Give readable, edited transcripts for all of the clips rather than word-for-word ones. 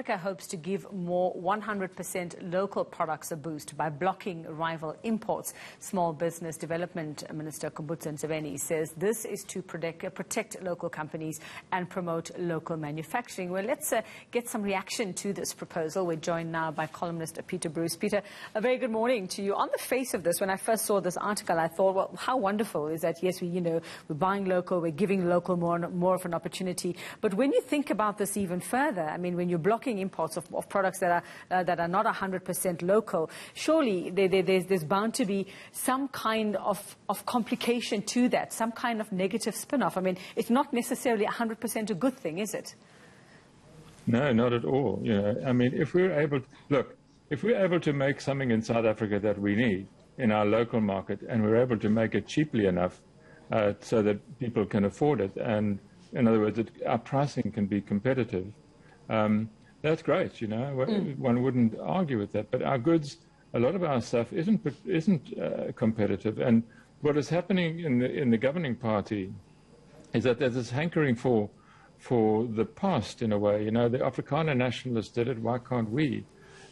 Africa hopes to give more 100% local products a boost by blocking rival imports. Small Business Development Minister Khumbudzo Ntshavheni says this is to protect local companies and promote local manufacturing. Well, let's get some reaction to this proposal. We're joined now by columnist Peter Bruce. Peter, a very good morning to you. On the face of this, when I first saw this article, I thought, well, how wonderful is that? Yes, we're buying local, we're giving local more of an opportunity. But when you think about this even further, I mean, when you're blocking imports of products that are not 100% local, surely there's bound to be some kind of complication to that, some kind of negative spin-off. I mean, it's not necessarily 100% a good thing, is it? No, not at all. I mean, if we're able to make something in South Africa that we need in our local market, and we're able to make it cheaply enough so that people can afford it, and in other words, our pricing can be competitive, that's great. One wouldn't argue with that. But our goods, a lot of our stuff isn't competitive. And what is happening in the governing party is that there's this hankering for the past, in a way. The Afrikaner nationalists did it, why can't we?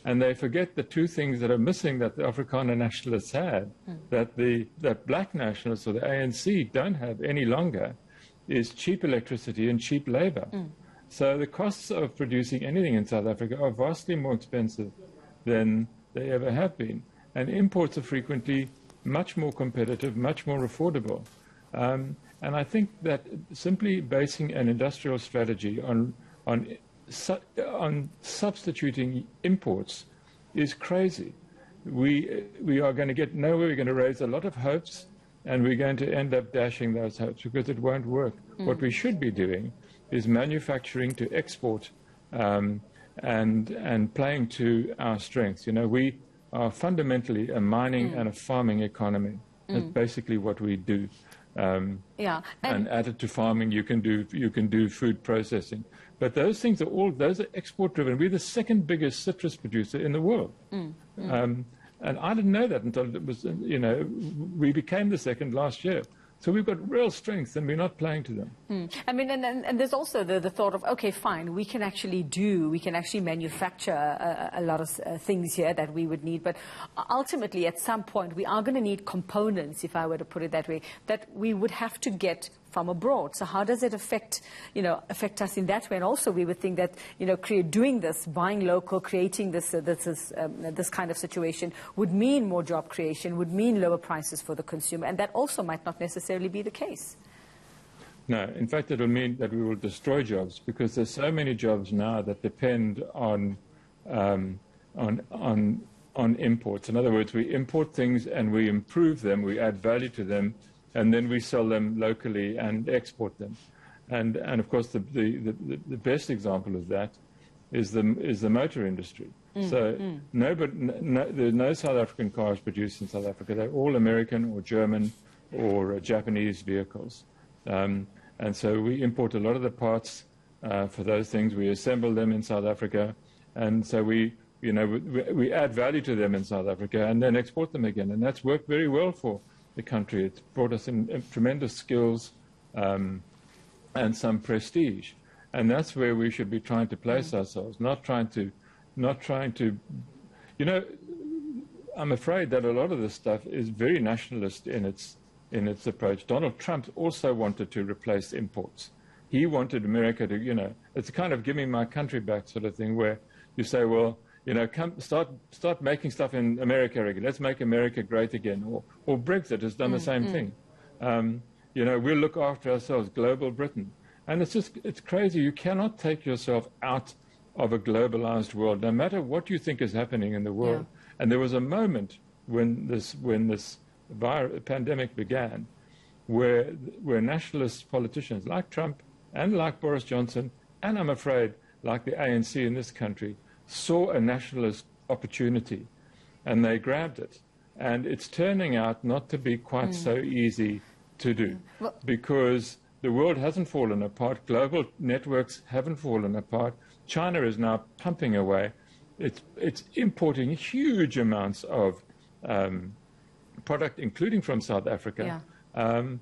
And they forget the two things that are missing that the Afrikaner nationalists had, that black nationalists or the ANC don't have any longer, is cheap electricity and cheap labor. So the costs of producing anything in South Africa are vastly more expensive than they ever have been. And imports are frequently much more competitive, much more affordable. And I think that simply basing an industrial strategy on substituting imports is crazy. We are going to get nowhere. We're going to raise a lot of hopes, and we're going to end up dashing those hopes because it won't work. What we should be doing is manufacturing to export and playing to our strengths. We are fundamentally a mining and a farming economy. That's basically what we do. And added to farming, you can do food processing. But those things those are export driven. We're the second biggest citrus producer in the world. And I didn't know that until it was, we became the second last year. So we've got real strength, and we're not playing to them. I mean, and there's also the thought of, okay, fine, we can actually manufacture a lot of things here that we would need. But ultimately, at some point, we are going to need components, if I were to put it that way, that we would have to get from abroad. So how does it affect us in that way? And also, we would think that, doing this, buying local, creating this kind of situation would mean more job creation, would mean lower prices for the consumer, and that also might not necessarily be the case. No, in fact, it will mean that we will destroy jobs, because there's so many jobs now that depend on imports. In other words, we import things and we improve them, we add value to them, and then we sell them locally and export them. And of course, the best example of that is the motor industry. There's no South African cars produced in South Africa. They're all American or German or Japanese vehicles. And so we import a lot of the parts for those things. We assemble them in South Africa, and so we add value to them in South Africa and then export them again. And that's worked very well for the country. It's brought us in tremendous skills and some prestige, and that's where we should be trying to place ourselves. Not trying to. I'm afraid that a lot of this stuff is very nationalist in its approach. Donald Trump also wanted to replace imports. He wanted America to, it's a kind of give me my country back sort of thing, where you say, well, start making stuff in America again. Let's make America great again. Or Brexit has done the same thing. We'll look after ourselves, global Britain. And it's crazy. You cannot take yourself out of a globalized world, no matter what you think is happening in the world. Yeah. And there was a moment when this pandemic began, where nationalist politicians like Trump and like Boris Johnson, and I'm afraid like the ANC in this country, saw a nationalist opportunity, and they grabbed it. And it's turning out not to be quite so easy to do, because the world hasn't fallen apart. Global networks haven't fallen apart. China is now pumping away. It's importing huge amounts of product, including from South Africa. And,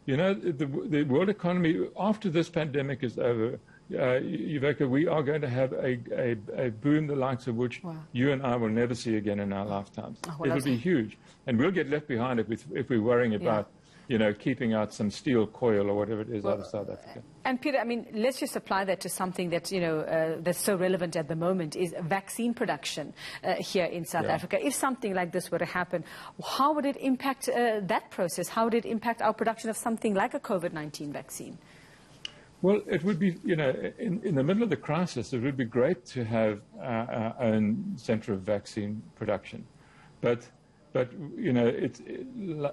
the world economy, after this pandemic is over, Yuveka, we are going to have a boom the likes of which you and I will never see again in our lifetimes. It'll be huge. And we'll get left behind if we're worrying about, keeping out some steel coil or whatever it is out of South Africa. And Peter, I mean, let's just apply that to something that, that's so relevant at the moment is vaccine production here in South Africa. If something like this were to happen, how would it impact that process? How would it impact our production of something like a COVID-19 vaccine? Well, it would be, in the middle of the crisis, it would be great to have our own centre of vaccine production. But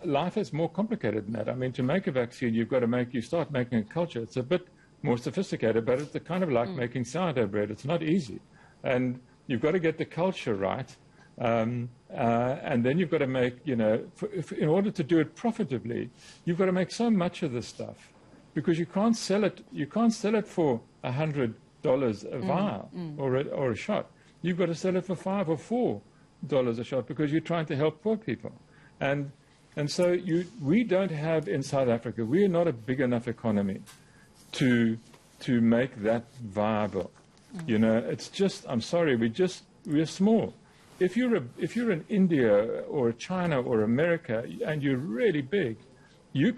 life is more complicated than that. I mean, to make a vaccine, you start making a culture. It's a bit more sophisticated, but it's kind of like making sourdough bread. It's not easy. And you've got to get the culture right. And then you've got to make, in order to do it profitably, you've got to make so much of this stuff. Because you can't sell it for $100 a vial or a shot. You've got to sell it for $5 or $4 a shot because you're trying to help poor people. And so we don't have in South Africa, we are not a big enough economy to make that viable. It's just, I'm sorry, we're small. If you're in India or China or America and you're really big, you've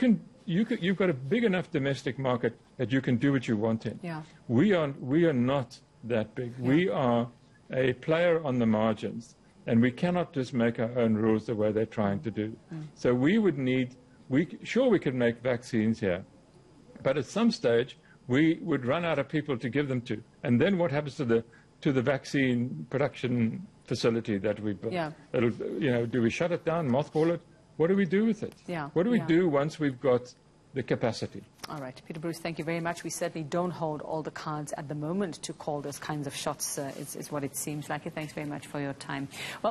got a big enough domestic market that you can do what you want in. Yeah. We are not that big. Yeah. We are a player on the margins, and we cannot just make our own rules the way they're trying to do. So we would need, we could make vaccines here, but at some stage we would run out of people to give them to. And then what happens to the vaccine production facility that we built? Yeah. Do we shut it down, mothball it? What do we do with it? Yeah. What do we do once we've got the capacity? All right. Peter Bruce, thank you very much. We certainly don't hold all the cards at the moment to call those kinds of shots, is what it seems like. Thanks very much for your time. Well.